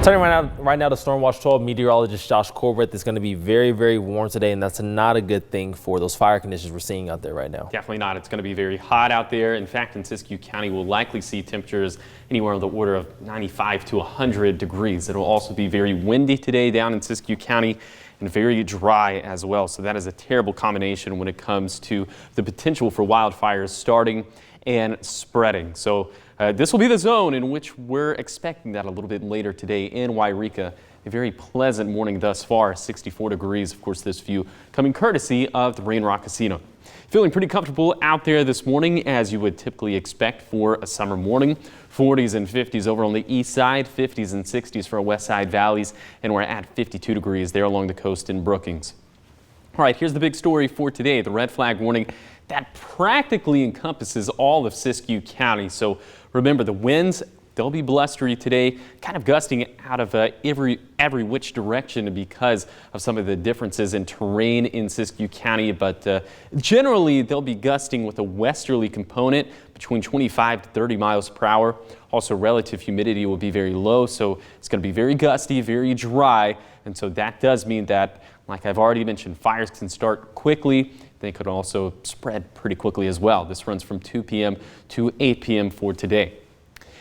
Turning right now to Storm Watch 12 meteorologist Josh Corbett. It's going to be very, very warm today, and that's not a good thing for those fire conditions we're seeing out there right now. Definitely not. It's going to be very hot out there. In fact, in Siskiyou County, we'll likely see temperatures anywhere on the order of 95 to 100 degrees. It'll also be very windy today down in Siskiyou County and very dry as well. So that is a terrible combination when it comes to the potential for wildfires starting and spreading. So this will be the zone in which we're expecting that a little bit later today in Wairika. A very pleasant morning thus far, 64 degrees. Of course, this view coming courtesy of the Rain Rock Casino. Feeling pretty comfortable out there this morning, as you would typically expect for a summer morning. 40s and 50s over on the east side, 50s and 60s for our west side valleys, and we're at 52 degrees there along the coast in Brookings. All right, here's the big story for today, the red flag warning that practically encompasses all of Siskiyou County. So remember, the winds, they'll be blustery today, kind of gusting out of every which direction because of some of the differences in terrain in Siskiyou County. But generally, they'll be gusting with a westerly component between 25 to 30 miles per hour. Also, relative humidity will be very low, so it's going to be very gusty, very dry. And so that does mean that, like I've already mentioned, fires can start quickly. They could also spread pretty quickly as well. This runs from 2 p.m. to 8 p.m. for today.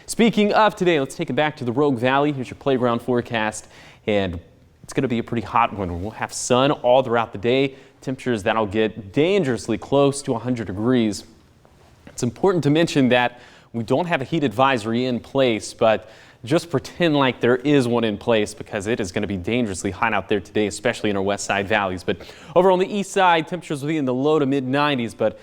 Speaking of today, let's take it back to the Rogue Valley. Here's your playground forecast, and it's going to be a pretty hot one. We'll have sun all throughout the day. Temperatures that'll get dangerously close to 100 degrees. It's important to mention that we don't have a heat advisory in place, but just pretend like there is one in place because it is going to be dangerously hot out there today, especially in our west side valleys. But over on the east side, temperatures will be in the low to mid 90s, but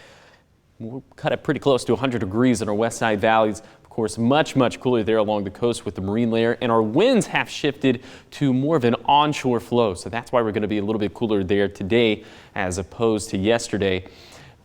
we'll cut it pretty close to 100 degrees in our west side valleys. Of course, much cooler there along the coast with the marine layer, and our winds have shifted to more of an onshore flow. So that's why we're going to be a little bit cooler there today as opposed to yesterday.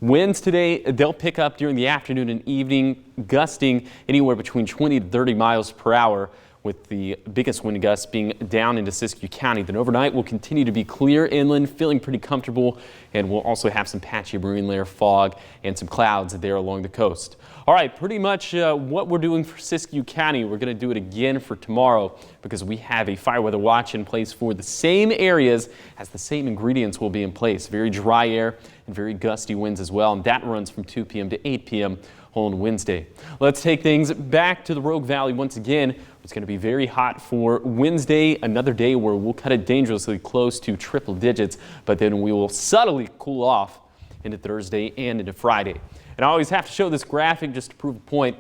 Winds today, they'll pick up during the afternoon and evening, gusting anywhere between 20 to 30 miles per hour, with the biggest wind gusts being down into Siskiyou County. Then overnight will continue to be clear inland, feeling pretty comfortable, and we'll also have some patchy marine layer fog and some clouds there along the coast. All right, pretty much what we're doing for Siskiyou County, we're going to do it again for tomorrow because we have a fire weather watch in place for the same areas as the same ingredients will be in place. Very dry air and very gusty winds as well, and that runs from 2 p.m. to 8 p.m. on Wednesday. Let's take things back to the Rogue Valley once again. It's going to be very hot for Wednesday, another day where we'll cut it dangerously close to triple digits, but then we will subtly cool off into Thursday and into Friday. And I always have to show this graphic just to prove a point.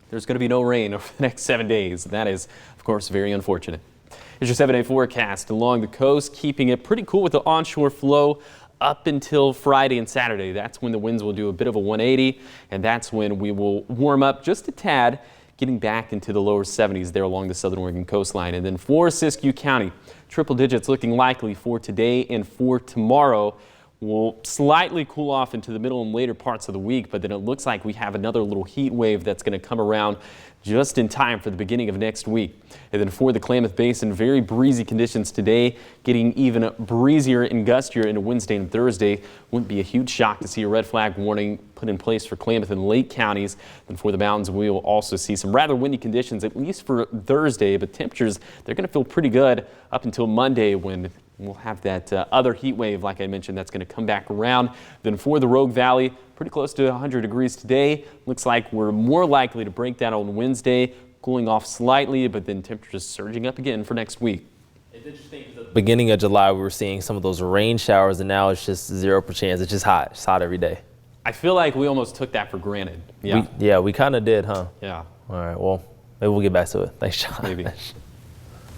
There's going to be no rain over the next 7 days. That is, of course, very unfortunate. Here's your 7-day forecast along the coast, keeping it pretty cool with the onshore flow up until Friday and Saturday. That's when the winds will do a bit of a 180, and that's when we will warm up just a tad, getting back into the lower 70s there along the southern Oregon coastline. And then for Siskiyou County, triple digits looking likely for today and for tomorrow. We'll slightly cool off into the middle and later parts of the week, but then it looks like we have another little heat wave that's going to come around just in time for the beginning of next week. And then for the Klamath Basin, very breezy conditions today, getting even breezier and gustier into Wednesday and Thursday. Wouldn't be a huge shock to see a red flag warning put in place for Klamath and Lake counties. And for the mountains, we will also see some rather windy conditions, at least for Thursday, but temperatures, they're going to feel pretty good up until Monday when we'll have that other heat wave, like I mentioned, that's going to come back around. Then for the Rogue Valley, pretty close to 100 degrees today. Looks like we're more likely to break that on Wednesday, cooling off slightly, but then temperatures surging up again for next week. It's interesting because at the beginning of July, we were seeing some of those rain showers, and now it's just 0% chance. It's just hot. It's hot every day. I feel like we almost took that for granted. Yeah, we kind of did, huh? Yeah. All right, well, maybe we'll get back to it. Thanks, John. Maybe.